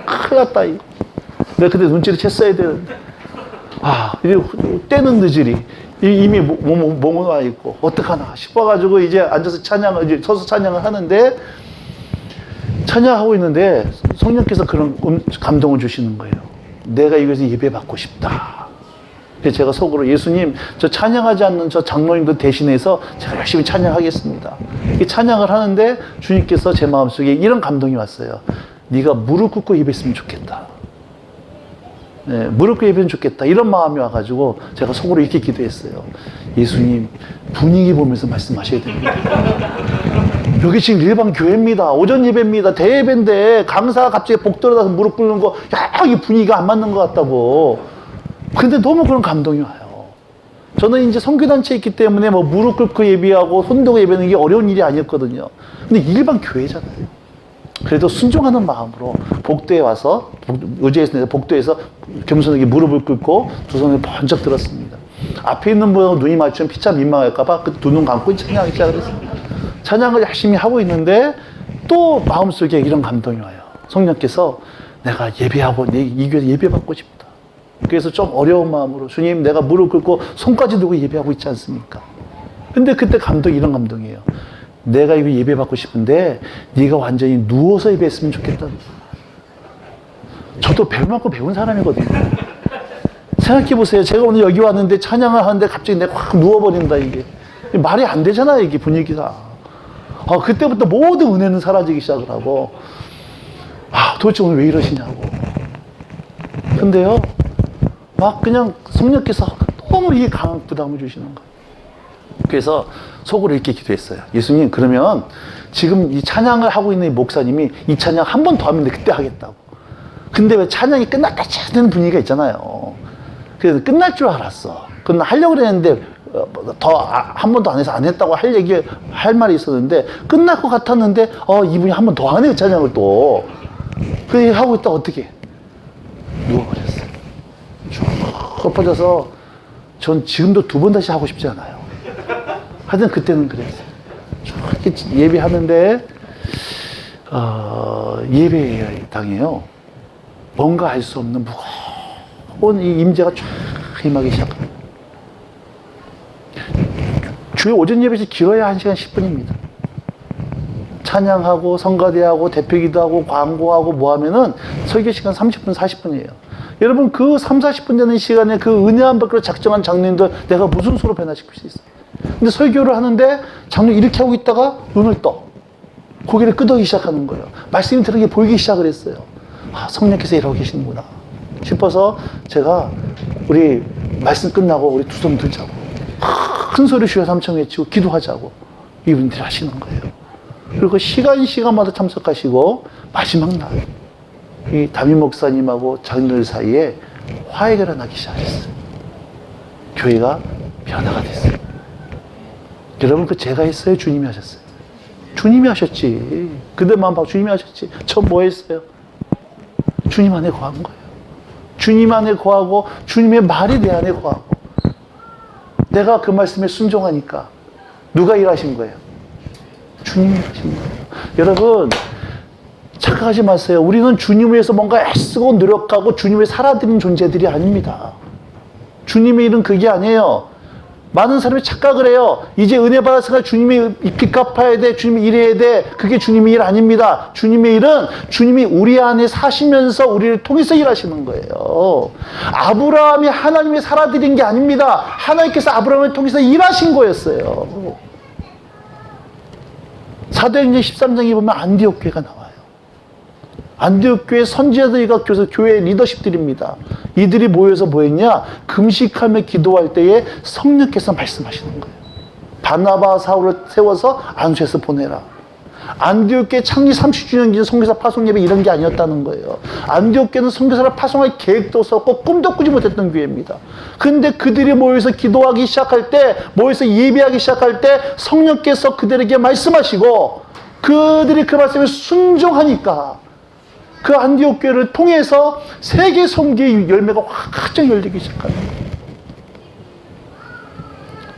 큰일 났다. 내가 그때 눈치를 챘어야 되는데. 아, 때는 늦으리. 이미 몸은 와 있고, 어떡하나 싶어가지고 이제 앉아서 이제 서서 찬양을 하는데, 찬양하고 있는데, 성령께서 그런 감동을 주시는 거예요. 내가 이것을 예배받고 싶다. 그래서 제가 속으로 예수님, 저 찬양하지 않는 저 장로님들 대신해서 제가 열심히 찬양하겠습니다. 이 찬양을 하는데 주님께서 제 마음속에 이런 감동이 왔어요. 네가 무릎 꿇고 예배했으면 좋겠다. 네, 무릎 꿇고 예배했으면 좋겠다. 이런 마음이 와가지고 제가 속으로 이렇게 기도했어요. 예수님, 분위기 보면서 말씀하셔야 됩니다. 여기 지금 일반 교회입니다. 오전 예배입니다. 대예배인데 강사가 갑자기 복 들어다서 무릎 꿇는 거, 야, 이 분위기가 안 맞는 것 같다고. 근데 너무 그런 감동이 와요. 저는 이제 선교단체에 있기 때문에 뭐 무릎 꿇고 예배하고 손 들고 예배하는 게 어려운 일이 아니었거든요. 근데 일반 교회잖아요. 그래도 순종하는 마음으로 복도에 와서, 의제에서 복도에서 겸손하게 무릎을 꿇고 두 손을 번쩍 들었습니다. 앞에 있는 분하고 눈이 맞추면 피차 민망할까봐 그 두 눈 감고 찬양하기 시작을 했어요. 찬양을 열심히 하고 있는데 또 마음속에 이런 감동이 와요. 성령께서 내가 예배하고 이 교회에서 예배받고 싶다. 그래서 좀 어려운 마음으로 주님 내가 무릎 꿇고 손까지 들고 예배하고 있지 않습니까? 근데 그때 감동이 이런 감동이에요. 내가 이거 예배받고 싶은데 네가 완전히 누워서 예배했으면 좋겠다. 저도 배울 만큼 배운 사람이거든요. 생각해보세요. 제가 오늘 여기 왔는데 찬양을 하는데 갑자기 내가 확 누워버린다 이게. 말이 안 되잖아요 이게 분위기가. 그때부터 모든 은혜는 사라지기 시작을 하고 도대체 오늘 왜 이러시냐고. 근데요 막 그냥 성령께서 너무 이게 강한 부담을 주시는 거예요. 그래서 속으로 이렇게 기도했어요. 예수님 그러면 지금 이 찬양을 하고 있는 이 목사님이 이 찬양 한 번 더 하면 그때 하겠다고. 근데 왜 찬양이 끝났다 하는 분위기가 있잖아요. 그래서 끝날 줄 알았어. 그건 하려고 그랬는데 더 한 번도 안 해서 안 했다고 할 말이 있었는데 끝날 것 같았는데 이분이 한 번 더 하네요 찬양을 또. 그렇게 하고 있다 어떻게 누워버렸어요. 쭉 엎어져서 전 지금도 두 번 다시 하고 싶지 않아요. 하여튼 그때는 그랬어요. 쭉 예배하는데 예배당이에요. 뭔가 알 수 없는 무거운 이 임재가 쫙 임하기 시작합니다. 주요 오전 예배에서 길어야 1시간 10분입니다. 찬양하고 성가대하고 대표기도하고 광고하고 뭐 하면은 설교 시간 30분 40분이에요. 여러분 그 3, 40분 되는 시간에 그 은혜 한 밖으로 작정한 장로님들 내가 무슨 수로 변화시킬 수 있어요. 근데 설교를 하는데 장로 이렇게 하고 있다가 눈을 떠. 고개를 끄덕이기 시작하는 거예요. 말씀이 들은 게 보이기 시작을 했어요. 성령께서 일하고 계시는구나 싶어서 제가 우리 말씀 끝나고 우리 두 손 들자고 큰 소리 주여 삼청 외치고 기도하자고 이분들이 하시는 거예요. 그리고 시간마다 참석하시고 마지막 날 이 담임 목사님하고 장로들 사이에 화해가 나기 시작했어요. 교회가 변화가 됐어요. 여러분 그 제가 했어요? 주님이 하셨어요? 주님이 하셨지. 그들만 봐 주님이 하셨지. 저 뭐 했어요? 주님 안에 거한 거예요. 주님 안에 거하고 주님의 말이 내 안에 거하고 내가 그 말씀에 순종하니까 누가 일하신 거예요? 주님이 일하신 거예요. 여러분 착각하지 마세요. 우리는 주님 위해서 뭔가 애쓰고 노력하고 주님 위해 살아드린 존재들이 아닙니다. 주님의 일은 그게 아니에요. 많은 사람이 착각을 해요. 이제 은혜 받았으니까 주님이 빚 갚아야 돼. 주님이 일해야 돼. 그게 주님의 일 아닙니다. 주님의 일은 주님이 우리 안에 사시면서 우리를 통해서 일하시는 거예요. 아브라함이 하나님의 살아드린 게 아닙니다. 하나님께서 아브라함을 통해서 일하신 거였어요. 사도행전 13장에 보면 안디옥 교회가 나와요. 안디옥 교회 선지자들과 교회 리더십들입니다. 이들이 모여서 뭐 했냐? 금식하며 기도할 때에 성령께서 말씀하시는 거예요. 바나바 사울을 세워서 안수해서 보내라. 안디옥 교회 창립 30주년 기념 선교사 파송 예배 이런 게 아니었다는 거예요. 안디옥 교회는 선교사를 파송할 계획도 없었고 꿈도 꾸지 못했던 교회입니다. 근데 그들이 모여서 기도하기 시작할 때, 모여서 예배하기 시작할 때 성령께서 그들에게 말씀하시고 그들이 그 말씀에 순종하니까 그 안디옥 교회를 통해서 세계 선교의 열매가 확 열리기 시작하는 거예요.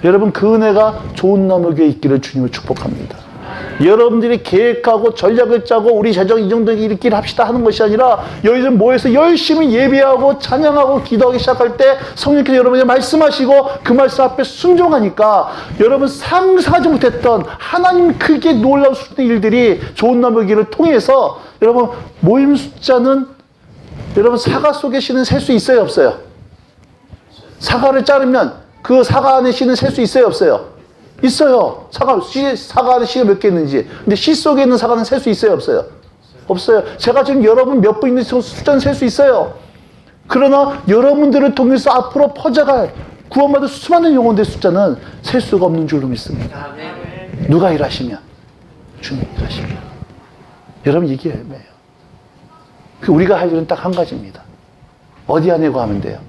여러분, 그 은혜가 좋은 나무 교회에 있기를 주님을 축복합니다. 여러분들이 계획하고 전략을 짜고 우리 재정 이 정도 일으키를 합시다 하는 것이 아니라 여기서 모여서 열심히 예배하고 찬양하고 기도하기 시작할 때 성령께서 여러분에게 말씀하시고 그 말씀 앞에 순종하니까 여러분 상상하지 못했던 하나님 크게 놀라운 수준의 일들이 좋은 나무 교회를 통해서 여러분 모임 숫자는 여러분 사과 속에 씨는 셀 수 있어요 없어요? 사과를 자르면 그 사과 안에 씨는 셀 수 있어요 없어요? 있어요. 사과 안에 씨가 몇 개 있는지. 근데 씨 속에 있는 사과는 셀 수 있어요 없어요? 없어요. 제가 지금 여러분 몇 분 있는지 숫자는 셀 수 있어요. 그러나 여러분들을 통해서 앞으로 퍼져갈 구원받을 수많은 영혼들의 숫자는 셀 수가 없는 줄로 믿습니다. 누가 일하시면? 주님이 일하시면. 여러분 이게 애매해요. 우리가 할 일은 딱 한 가지입니다. 어디 안에 거하면 돼요?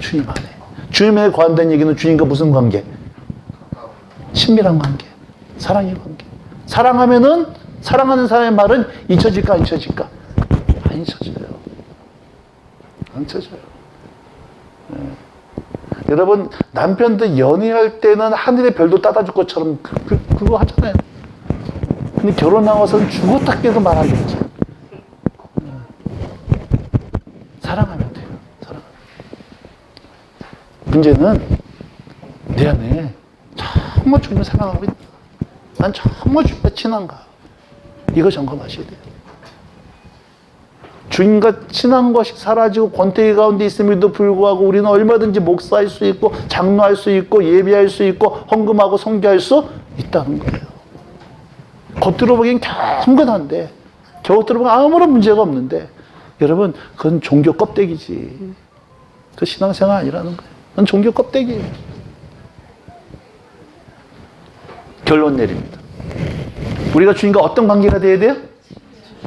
주님 안에. 주님 안에 거한다는 얘기는 주님과 무슨 관계? 친밀한 관계, 사랑의 관계. 사랑하면은 사랑하는 사람의 말은 잊혀질까 안 잊혀질까? 안 잊혀져요. 안 잊혀져요. 네. 여러분 남편들 연애할 때는 하늘의 별도 따다 줄 것처럼 그거 하잖아요. 근데 결혼 나와서는 죽었다 깨도 말하겠죠. 네. 사랑하면 돼요. 사랑하면. 문제는 내 안에 정말 주님을 사랑하고 있다. 난 정말 주님과 친한가. 이거 점검하셔야 돼요. 주님과 친한 것이 사라지고 권태기 가운데 있음에도 불구하고 우리는 얼마든지 목사할 수 있고 장로할 수 있고 예배할 수 있고 헌금하고 선교할 수 있다는 거예요. 겉으로 보기엔 경건한데 겉으로 보기엔 아무런 문제가 없는데 여러분 그건 종교 껍데기지. 그 신앙생활 아니라는 거예요. 그건 종교 껍데기예요. 결론 내립니다. 우리가 주님과 어떤 관계가 돼야 돼요?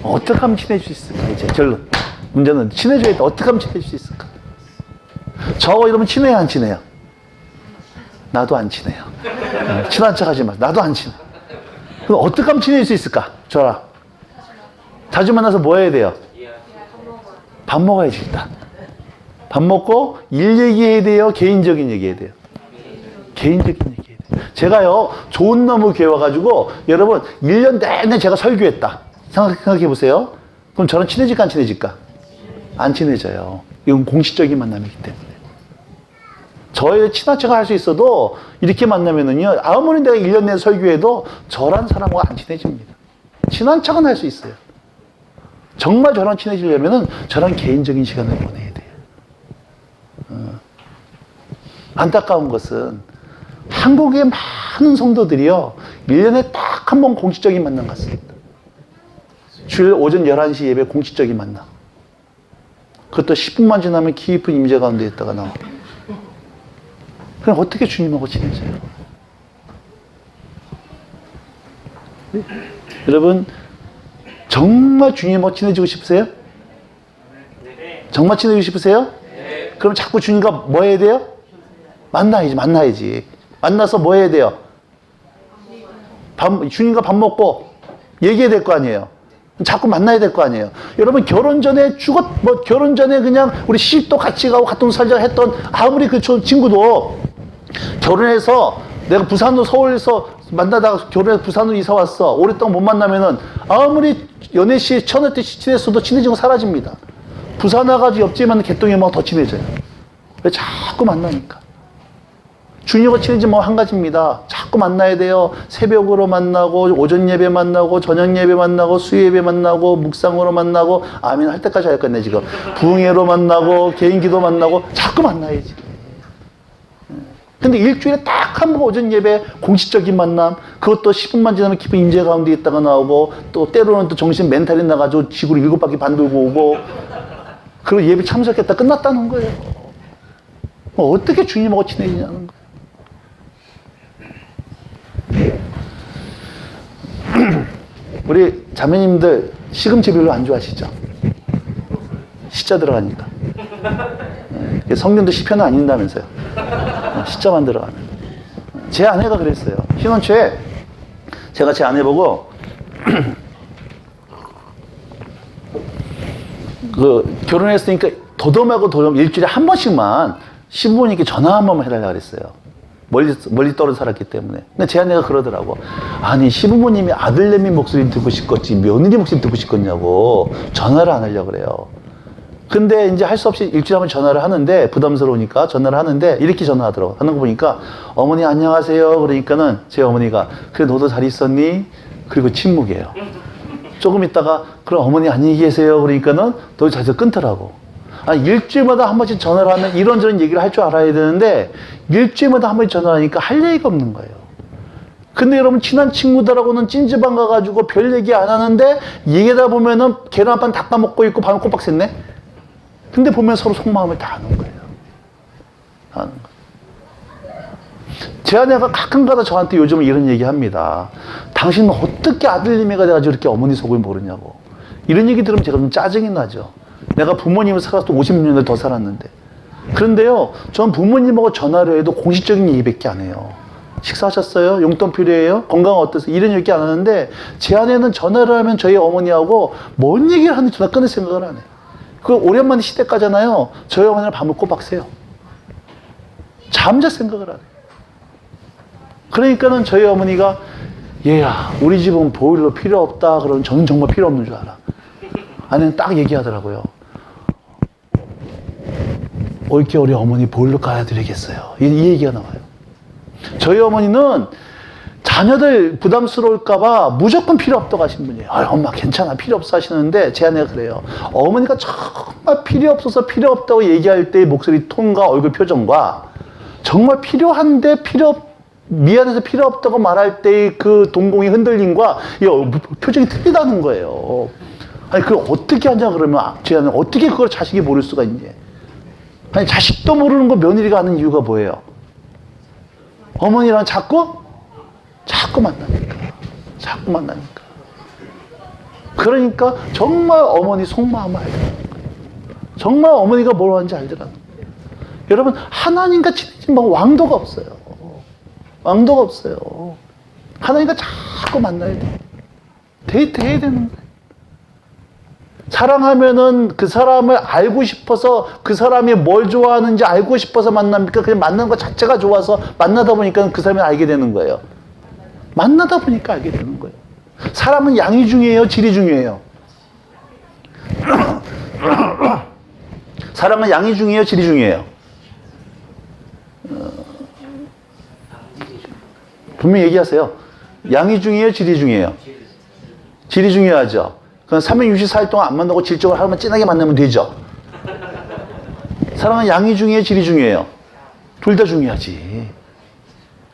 어떻게 하면 친해질 수 있을까? 이제 결론. 문제는 친해져야 돼. 어떻게 하면 친해질 수 있을까? 저와 이러면 친해요, 안 친해요? 나도 안 친해요. 친한 척 하지 마. 나도 안 친해. 그럼 어떻게 하면 친해질 수 있을까? 저랑. 자주 만나서 뭐 해야 돼요? 밥 먹어야지, 일단. 밥 먹고 일 얘기해야 돼요? 개인적인 얘기해야 돼요? 개인적인 얘기. 제가요, 좋은 나무 교회 와가지고, 여러분, 1년 내내 제가 설교했다. 생각해 보세요. 그럼 저랑 친해질까, 안 친해질까? 안 친해져요. 이건 공식적인 만남이기 때문에. 저의 친한 척을 할 수 있어도, 이렇게 만나면은요, 아무리 내가 1년 내내 설교해도 저란 사람과 안 친해집니다. 친한 척은 할 수 있어요. 정말 저랑 친해지려면은 저랑 개인적인 시간을 보내야 돼요. 안타까운 것은, 한국의 많은 성도들이요, 1년에 딱 한 번 공식적인 만남 같습니다. 주일 오전 11시 예배 공식적인 만남. 그것도 10분만 지나면 깊은 임재 가운데 있다가 나와. 그럼 어떻게 주님하고 친해져요? 네? 여러분, 정말 주님하고 친해지고 싶으세요? 정말 친해지고 싶으세요? 그럼 자꾸 주님과 뭐 해야 돼요? 만나야지. 만나서 뭐 해야 돼요? 주님과 밥 먹고 얘기해야 될 거 아니에요. 자꾸 만나야 될 거 아니에요. 여러분 결혼 전에 결혼 전에 그냥 우리 시집도 같이 가고 같은 살자 했던 아무리 그 친구도 결혼해서 내가 부산으로 서울에서 만나다가 결혼해서 부산으로 이사 왔어. 오랫동안 못 만나면은 아무리 연애 시 처녀 때 친했어도 친해지고 사라집니다. 부산 와가지고 옆집에 만난 개똥이만 더 친해져요. 왜 자꾸 만나니까. 주님과 친해지면 뭐 한 가지입니다. 자꾸 만나야 돼요. 새벽으로 만나고, 오전 예배 만나고, 저녁 예배 만나고, 수요 예배 만나고, 묵상으로 만나고, 아멘 할 때까지 할 건데, 지금. 부흥회로 만나고, 개인 기도 만나고, 자꾸 만나야지. 근데 일주일에 딱 한 번 오전 예배, 공식적인 만남, 그것도 10분만 지나면 깊은 임재 가운데 있다가 나오고, 또 때로는 또 정신 멘탈이 나가지고 지구를 7바퀴 반 돌고 오고, 그리고 예배 참석했다 끝났다는 거예요. 어떻게 주님하고 친해지냐는 거예요. 우리 자매님들 시금치 별로 안 좋아하시죠? 시자 들어가니까. 성경도 시편은 안 읽는다면서요. 시자만 들어가면. 제 아내가 그랬어요. 신혼 초에 제가 제 아내 보고 결혼했으니까 도dom하고 일주일에 한 번씩만 시부모님께 전화 한 번만 해달라고 그랬어요. 멀리 떨어져 살았기 때문에. 근데 제 아내가 그러더라고. 아니, 시부모님이 아들내미 목소리 듣고 싶겠지 며느리 목소리 듣고 싶겠냐고 전화를 안 하려고 그래요. 근데 이제 할 수 없이 일주일에 한 번 전화를 하는데 부담스러우니까 전화를 하는데 이렇게 전화하더라고. 하는 거 보니까 어머니 안녕하세요. 그러니까는 제 어머니가 그래 너도 잘 있었니? 그리고 침묵이에요. 조금 있다가 그럼 어머니 안녕히 계세요. 그러니까는 너도 잘 있어 끊더라고. 아니, 일주일마다 한 번씩 전화를 하면 이런저런 얘기를 할 줄 알아야 되는데 일주일마다 한 번씩 전화를 하니까 할 얘기가 없는 거예요. 근데 여러분 친한 친구들하고는 찐지방 가가지고 별 얘기 안 하는데 얘기하다 보면은 계란 한 판 다 까먹고 있고 밤에 꼬박 샜네? 근데 보면 서로 속마음을 다 아는 거예요. 다 아는 거예요. 제 아내가 가끔가다 저한테 요즘 이런 얘기 합니다. 당신은 어떻게 아들님이가 돼가지고 이렇게 어머니 속을 모르냐고. 이런 얘기 들으면 제가 좀 짜증이 나죠. 내가 부모님을 살아서 50년을 더 살았는데. 그런데요, 전 부모님하고 전화를 해도 공식적인 얘기밖에 안 해요. 식사하셨어요? 용돈 필요해요? 건강 어떠세요? 이런 얘기 안 하는데 제 아내는 전화를 하면 저희 어머니하고 뭔 얘기를 하는지 전화 끊을 생각을 안 해요. 그 오랜만에 시댁 가잖아요. 저희 어머니는 밤을 꼬박 새요. 잠잘 생각을 안 해요. 그러니까는 저희 어머니가 얘야 우리 집은 보일러 필요 없다 그러면 저는 정말 필요 없는 줄 알아. 아내는 딱 얘기하더라고요. 올겨울에 어머니 보일러 깔아드리겠어요. 이 얘기가 나와요. 저희 어머니는 자녀들 부담스러울까봐 무조건 필요 없다고 하신 분이에요. 아, 엄마 괜찮아 필요 없어 하시는데 제 아내가 그래요. 어머니가 정말 필요 없어서 필요 없다고 얘기할 때의 목소리 톤과 얼굴 표정과 정말 필요한데 미안해서 필요 없다고 말할 때의 그 동공의 흔들림과 표정이 틀리다는 거예요. 아니 그걸 어떻게 하냐 그러면 제 아내는 어떻게 그걸 자식이 모를 수가 있니? 아니 자식도 모르는 거 며느리가 아는 이유가 뭐예요? 어머니랑 자꾸 만나니까. 그러니까 정말 어머니 속마음을 알더라는 거예요. 정말 어머니가 뭘 하는지 알더라는 거예요. 여러분 하나님과 친해진 방 왕도가 없어요. 왕도가 없어요. 하나님과 자꾸 만나야 돼요. 데이트해야 되는 거예요. 사랑하면은 그 사람을 알고 싶어서 그 사람이 뭘 좋아하는지 알고 싶어서 만납니까? 그냥 만나는 것 자체가 좋아서 만나다 보니까 그 사람을 알게 되는 거예요. 만나다 보니까 알게 되는 거예요. 사람은 양이 중요해요? 질이 중요해요? 사람은 양이 중요해요? 질이 중요해요? 분명히 얘기하세요. 양이 중요해요? 질이 중요해요? 질이 중요하죠. 그럼 364일 동안 안 만나고 질적으로 하루만 진하게 만나면 되죠. 사랑은 양이 중요해요? 질이 중요해요? 둘 다 중요하지.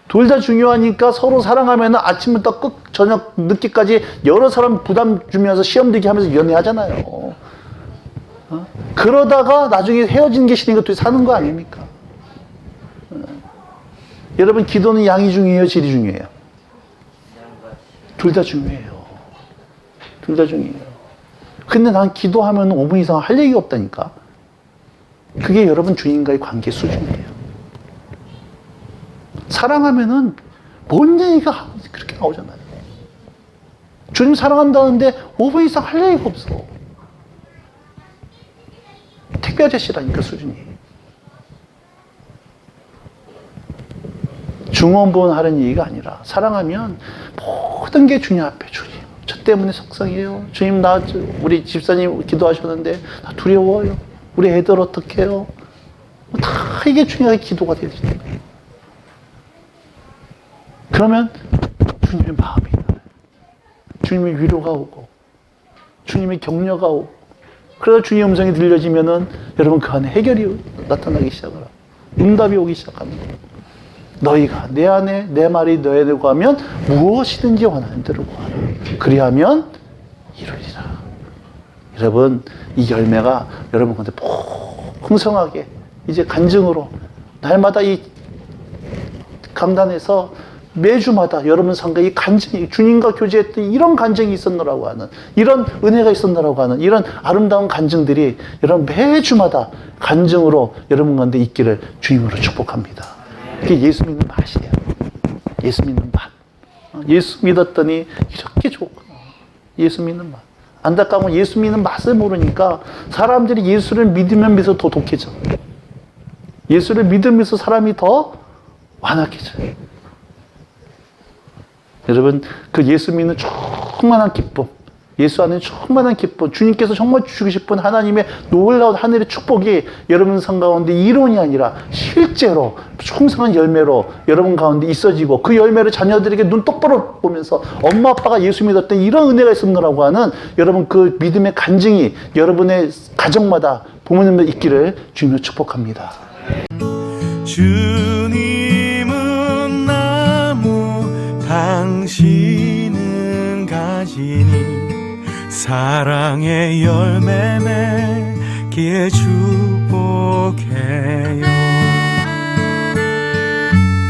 둘 다 중요하니까 서로 사랑하면 아침부터 저녁 늦게까지 여러 사람 부담 주면서 시험 들게 하면서 연애하잖아요. 그러다가 나중에 헤어지는 게 싫으니까 둘이 사는 거 아닙니까? 여러분 기도는 양이 중요해요? 질이 중요해요? 둘 다 중요해요. 둘 다 중요해요. 근데 난 기도하면 5분 이상 할 얘기가 없다니까. 그게 여러분 주님과의 관계 수준이에요. 사랑하면은 뭔 얘기가 그렇게 나오잖아요. 주님 사랑한다는데 5분 이상 할 얘기가 없어. 택배 아저씨라니까 수준이. 중원본 하는 얘기가 아니라 사랑하면 모든 게 주님 앞에 주님. 저 때문에 속상해요. 주님 우리 집사님 기도하셨는데 나 두려워요. 우리 애들 어떡해요? 다 이게 중요하게 기도가 되지. 그러면 주님의 마음이 나요. 주님의 위로가 오고 주님의 격려가 오고 그러다 주님의 음성이 들려지면은 여러분 그 안에 해결이 나타나기 시작을 하고 응답이 오기 시작합니다. 너희가 내 안에 내 말이 너희 안에 구하면 무엇이든지 원하는 대로 구하라. 그리하면 이루리라. 여러분 이 열매가 여러분 가운데 풍성하게 이제 간증으로 날마다 이 강단에서 매주마다 여러분 상가에 이 간증이, 주님과 교제했던 이런 간증이 있었노라고 하는, 이런 은혜가 있었노라고 하는 이런 아름다운 간증들이 여러분 매주마다 간증으로 여러분 가운데 있기를 주님으로 축복합니다. 그게 예수 믿는 맛이에요. 예수 믿는 맛. 예수 믿었더니 이렇게 좋구나. 예수 믿는 맛. 안타까운 예수 믿는 맛을 모르니까 사람들이 예수를 믿으면서 더 독해져. 예수를 믿으면서 사람이 더 완악해져요. 여러분, 그 예수 믿는 충만한 기쁨, 예수 안에 충만한 기쁨, 주님께서 정말 주시고 싶은 하나님의 놀라운 하늘의 축복이 여러분 삶 가운데 이론이 아니라 실제로 풍성한 열매로 여러분 가운데 있어지고, 그 열매를 자녀들에게 눈 똑바로 보면서 엄마 아빠가 예수 믿었던 이런 은혜가 있었노라고 하는 여러분 그 믿음의 간증이 여러분의 가정마다 부모님들 있기를 주님으로 축복합니다. 주님은 나무, 당신은 가지니 사랑의 열매 맺